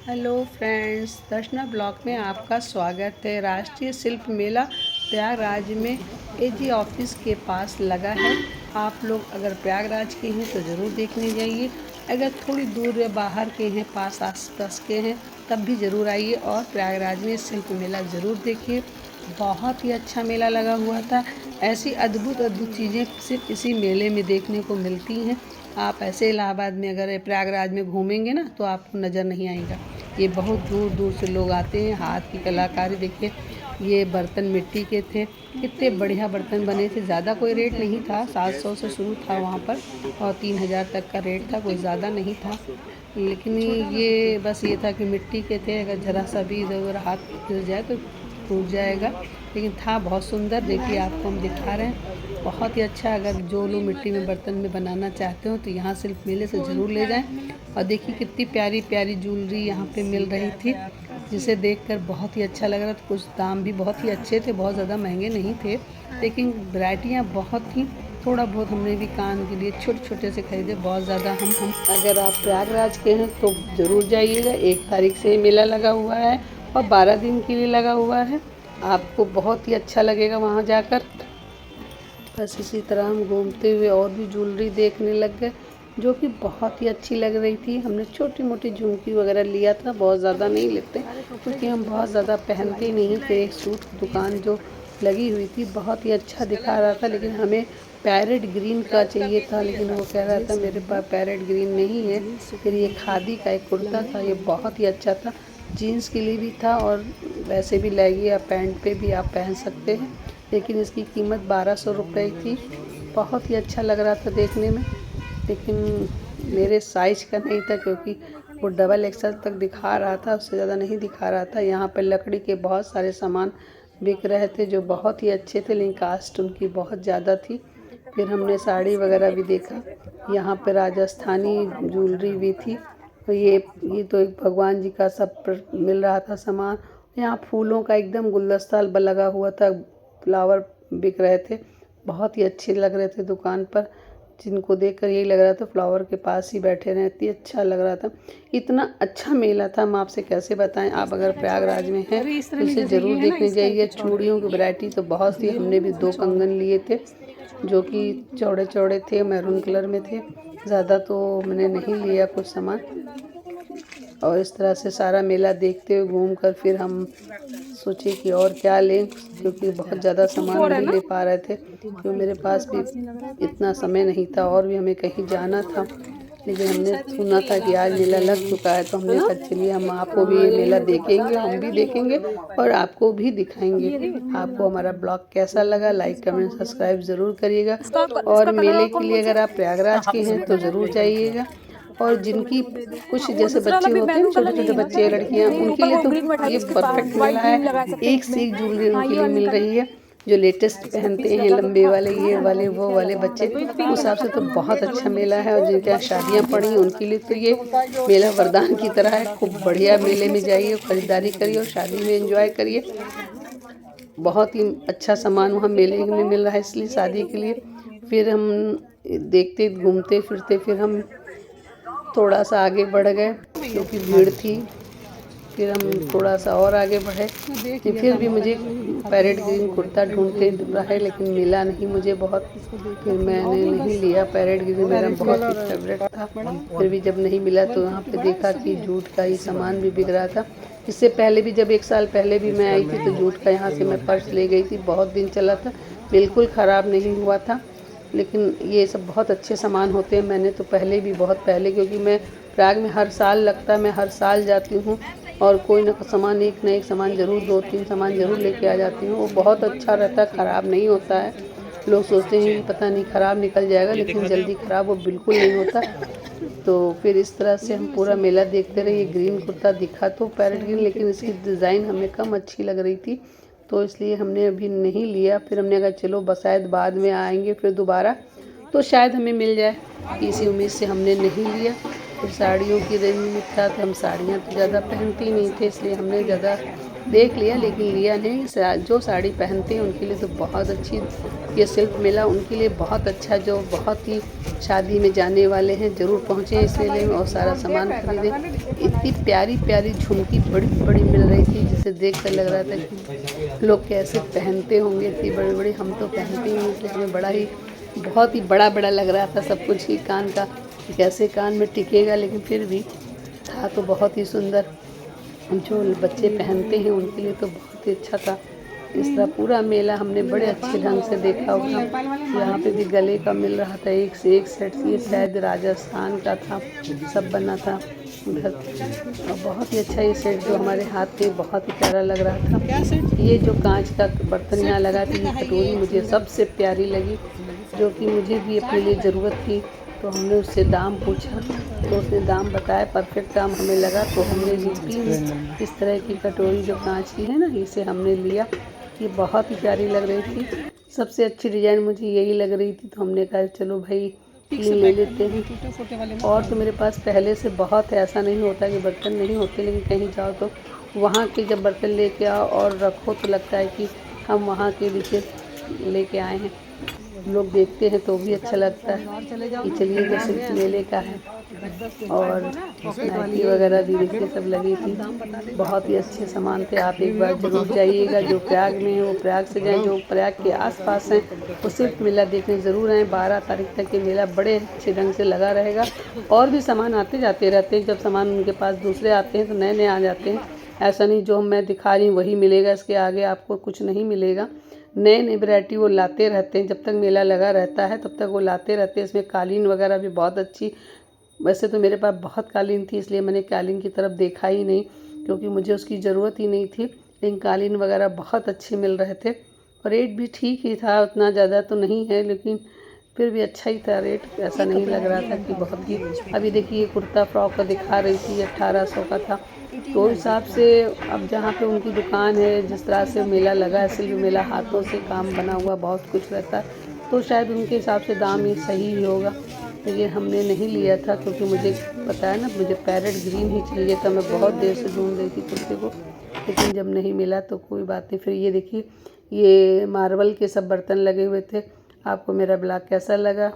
Hello friends, दर्शना blog में आपका स्वागत है। राष्ट्रीय शिल्प मेला प्रयागराज में एजी ऑफिस के पास लगा है। आप लोग अगर प्रयागराज के हैं तो ज़रूर देखने जाइए। अगर थोड़ी दूर या बाहर के हैं, आस पास के हैं, तब भी ज़रूर आइए और प्रयागराज में शिल्प मेला ज़रूर देखिए। बहुत ही अच्छा मेला लगा हुआ था। ऐसी अद्भुत अद्भुत चीज़ें सिर्फ इसी मेले में देखने को मिलती हैं। आप ऐसे इलाहाबाद में अगर प्रयागराज में घूमेंगे ना तो आपको नज़र नहीं आएगा। ये बहुत दूर दूर से लोग आते हैं। हाथ की कलाकारी देखिए, ये बर्तन मिट्टी के थे, कितने बढ़िया बर्तन बने थे। ज़्यादा कोई रेट नहीं था, 700 से शुरू था वहाँ पर और 3000 तक का रेट था, कोई ज़्यादा नहीं था। लेकिन ये बस ये था कि मिट्टी के थे, अगर ज़रा सा भी इधर उधर हाथ गिर जाए तो टूट जाएगा। लेकिन था बहुत सुंदर। देखिए, आपको हम दिखा रहे हैं, बहुत ही अच्छा। अगर जो लोग मिट्टी में बर्तन में बनाना चाहते हो तो यहाँ शिल्प मेले से ज़रूर ले जाएं। और देखिए कितनी प्यारी प्यारी ज्वेलरी यहाँ पे मिल रही थी, जिसे देखकर बहुत ही अच्छा लग रहा था। कुछ दाम भी बहुत ही अच्छे थे, बहुत ज़्यादा महंगे नहीं थे, लेकिन वैरायटियाँ बहुत थी। थोड़ा बहुत हमने भी कान के लिए छोटे छोटे से खरीदे, बहुत ज़्यादा हम अगर आप प्रयागराज के हैं तो ज़रूर जाइएगा। 1 तारीख से मेला लगा हुआ है और 12 दिन के लिए लगा हुआ है। आपको बहुत ही अच्छा लगेगा वहाँ जाकर। बस इसी तरह हम घूमते हुए और भी ज्वेलरी देखने लग गए, जो कि बहुत ही अच्छी लग रही थी। हमने छोटी मोटी झुमकी वगैरह लिया था, बहुत ज़्यादा नहीं लेते क्योंकि हम बहुत ज़्यादा पहनते नहीं थे। एक सूट की दुकान जो लगी हुई थी बहुत ही अच्छा दिखा रहा था, लेकिन हमें पैरेट ग्रीन का चाहिए था, लेकिन वो कह रहा था मेरे पास पैरेट ग्रीन नहीं है। फिर ये खादी का एक कुर्ता था, ये बहुत ही अच्छा था, जीन्स के लिए भी था और वैसे भी लेगी या पैंट पे भी आप पहन सकते हैं। लेकिन इसकी कीमत 1200 रुपये थी। बहुत ही अच्छा लग रहा था देखने में, लेकिन मेरे साइज़ का नहीं था क्योंकि वो डबल एक्सल तक दिखा रहा था, उससे ज़्यादा नहीं दिखा रहा था। यहाँ पर लकड़ी के बहुत सारे सामान बिक रहे थे जो बहुत ही अच्छे थे, लेकिन कास्ट उनकी बहुत ज़्यादा थी। फिर हमने साड़ी वगैरह भी देखा। यहाँ पे राजस्थानी ज्वेलरी भी थी। तो ये तो एक भगवान जी का सब मिल रहा था सामान। यहाँ फूलों का एकदम गुलदस्ता लगा हुआ था, फ्लावर बिक रहे थे, बहुत ही अच्छे लग रहे थे दुकान पर। जिनको देखकर यही लग रहा था फ्लावर के पास ही बैठे रहें, इतनी अच्छा लग रहा था। इतना अच्छा मेला था, हम आपसे कैसे बताएं। आप अगर प्रयागराज में हैं तो इसे ज़रूर देखने जाइए। चूड़ियों की वैरायटी तो बहुत सी, हमने भी 2 कंगन लिए थे जो कि चौड़े चौड़े थे, मैरून कलर में थे। ज़्यादा तो मैंने नहीं लिया कुछ सामान। और इस तरह से सारा मेला देखते हुए घूम कर फिर हम सोचे कि और क्या लें, क्योंकि बहुत ज़्यादा सामान नहीं ले पा रहे थे, क्योंकि मेरे पास भी इतना समय नहीं था और भी हमें कहीं जाना था। लेकिन हमने सुना था कि आज मेला लग चुका है, तो हमने कहा चलिए हम आपको भी ये मेला देखेंगे, हम भी देखेंगे और आपको भी दिखाएंगे। आपको हमारा ब्लॉग कैसा लगा, लाइक कमेंट सब्सक्राइब ज़रूर करिएगा। और मेले के लिए अगर आप प्रयागराज के हैं तो ज़रूर जाइएगा। और जिनकी कुछ जैसे बच्चे होते हैं, छोटे छोटे बच्चे लड़कियां, उनके लिए तो ये परफेक्ट मेला है। एक से एक ज्वेलरी उनके लिए मिल रही है, जो लेटेस्ट पहनते हैं, लंबे वाले, ये वाले, वो वाले बच्चे। उस हिसाब से तो बहुत अच्छा मेला है। और जिनके यहाँ शादियाँ पड़ी उनके लिए तो ये मेला वरदान की तरह है। खूब बढ़िया मेले में जाइए, खरीदारी करिए और शादी में एंजॉय करिए। बहुत ही अच्छा सामान वहाँ मेले में मिल रहा है, इसलिए शादी के लिए। फिर हम देखते घूमते फिरते फिर हम थोड़ा सा आगे बढ़ गए क्योंकि भीड़ थी। फिर हम थोड़ा सा और आगे बढ़े, फिर भी मुझे पैरेट ग्रीन कुर्ता ढूंढते रहे, लेकिन मिला नहीं मुझे बहुत। फिर मैंने नहीं लिया, पैरेट ग्रीन मेरा बहुत ही फेवरेट था। फिर भी जब नहीं मिला तो यहाँ पे देखा कि जूट का ही सामान भी बिक रहा था। इससे पहले भी जब 1 साल पहले भी मैं आई थी तो जूट का यहाँ से मैं पर्स ले गई थी, बहुत दिन चला था, बिल्कुल ख़राब नहीं हुआ था। लेकिन ये सब बहुत अच्छे सामान होते हैं। मैंने तो पहले भी बहुत पहले, क्योंकि मैं प्रयाग में हर साल लगता है, मैं हर साल जाती हूँ और कोई ना सामान, एक ना एक सामान ज़रूर, 2-3 सामान ज़रूर लेके आ जाती हूँ। वो बहुत अच्छा रहता है, ख़राब नहीं होता है। लोग सोचते हैं कि पता नहीं ख़राब निकल जाएगा, लेकिन जल्दी ख़राब वो बिल्कुल नहीं होता। तो फिर इस तरह से हम पूरा मेला देखते रहे। ये ग्रीन कुर्ता दिखा तो पैरेट ग्रीन, लेकिन इसकी डिज़ाइन हमें कम अच्छी लग रही थी, तो इसलिए हमने अभी नहीं लिया। फिर हमने कहा चलो बस शायद बाद में आएंगे फिर दोबारा तो शायद हमें मिल जाए, इसी उम्मीद से हमने नहीं लिया। फिर साड़ियों की रेंज में था तो हम साड़ियाँ तो ज़्यादा पहनते ही नहीं थे, इसलिए हमने ज़्यादा देख लिया लेकिन लिया नहीं। जो साड़ी पहनते हैं उनके लिए तो बहुत अच्छी ये शिल्प मेला, उनके लिए बहुत अच्छा, जो बहुत ही शादी में जाने वाले हैं ज़रूर पहुँचे इस मेले में और सारा सामान खरीदें। इतनी प्यारी प्यारी झुमकी बड़ी बड़ी मिल रही थी जिसे देख कर लग रहा था कि लोग कैसे पहनते होंगे, इतनी बड़ी बड़ी। हम तो पहनते ही नहीं, हमें बड़ा ही बहुत ही बड़ा बड़ा लग रहा था सब कुछ ही कान का, कैसे कान में टिकेगा, लेकिन फिर भी था तो बहुत ही सुंदर। जो बच्चे पहनते हैं उनके लिए तो बहुत ही अच्छा था। इस तरह पूरा मेला हमने बड़े अच्छे ढंग से देखा होगा। यहाँ पे भी गले का मिल रहा था एक से एक सेट, ये शायद राजस्थान का था, सब बना था उधर। और बहुत ही अच्छा ये सेट जो हमारे हाथ में बहुत ही प्यारा लग रहा था। ये जो कांच का बर्तन यहाँ लगा थी, ये कटोरी मुझे सबसे प्यारी लगी, जो कि मुझे भी अपने लिए ज़रूरत थी। तो हमने उससे दाम पूछा तो उसने दाम बताया, परफेक्ट दाम हमें लगा, तो हमने ली 3 इस तरह की कटोरी जो कांच की है ना, इसे हमने लिया। ये बहुत ही प्यारी लग रही थी, सबसे अच्छी डिज़ाइन मुझे यही लग रही थी, तो हमने कहा चलो भाई 3 ले लेते हैं। और तो मेरे पास पहले से बहुत है, ऐसा नहीं होता कि बर्तन नहीं होते, लेकिन कहीं जाओ तो वहाँ के जब बर्तन लेके आओ और रखो तो लगता है कि हम वहाँ के डिशेज लेके आए हैं। लोग देखते हैं तो भी अच्छा लगता है कि चलिए ये सिर्फ मेले का है। और नाइटी वगैरह भी देखिए सब लगी थी, बहुत ही अच्छे सामान थे। आप एक बार ज़रूर जाइएगा, जो प्रयाग में है वो प्रयाग से जाएं, जो प्रयाग के आसपास हैं वो सिर्फ मेला देखने ज़रूर आएँ। 12 तारीख तक ये मेला बड़े अच्छे ढंग से लगा रहेगा। और भी सामान आते जाते रहते हैं, जब सामान उनके पास दूसरे आते हैं तो नए नए आ जाते हैं। ऐसा नहीं जो मैं दिखा रही हूँ वही मिलेगा, इसके आगे आपको कुछ नहीं मिलेगा। नए नई वैरायटी वो लाते रहते हैं, जब तक मेला लगा रहता है तब तक वो लाते रहते हैं। इसमें कालीन वगैरह भी बहुत अच्छी, वैसे तो मेरे पास बहुत कालीन थी इसलिए मैंने कालीन की तरफ देखा ही नहीं, क्योंकि मुझे उसकी ज़रूरत ही नहीं थी। लेकिन कालीन वगैरह बहुत अच्छे मिल रहे थे और रेट भी ठीक ही था, उतना ज़्यादा तो नहीं है लेकिन फिर भी अच्छा ही था रेट, ऐसा नहीं लग रहा था कि बहुत ही। अभी देखिए कुर्ता फ्रॉक का दिखा रही थी 1800 का था, तो हिसाब से अब जहाँ पे उनकी दुकान है, जिस तरह से मेला लगा है, सिल्क मेला, हाथों से काम बना हुआ बहुत कुछ रहता है, तो शायद उनके हिसाब से दाम ये सही ही होगा। लेकिन हमने नहीं लिया था क्योंकि मुझे पता है ना, मुझे पैरेट ग्रीन ही चाहिए था। मैं बहुत देर से ढूंढ रही थी कुर्ते को, लेकिन जब नहीं मिला तो कोई बात नहीं। फिर ये देखिए ये मार्बल के सब बर्तन लगे हुए थे। आपको मेरा ब्लॉग कैसा लगा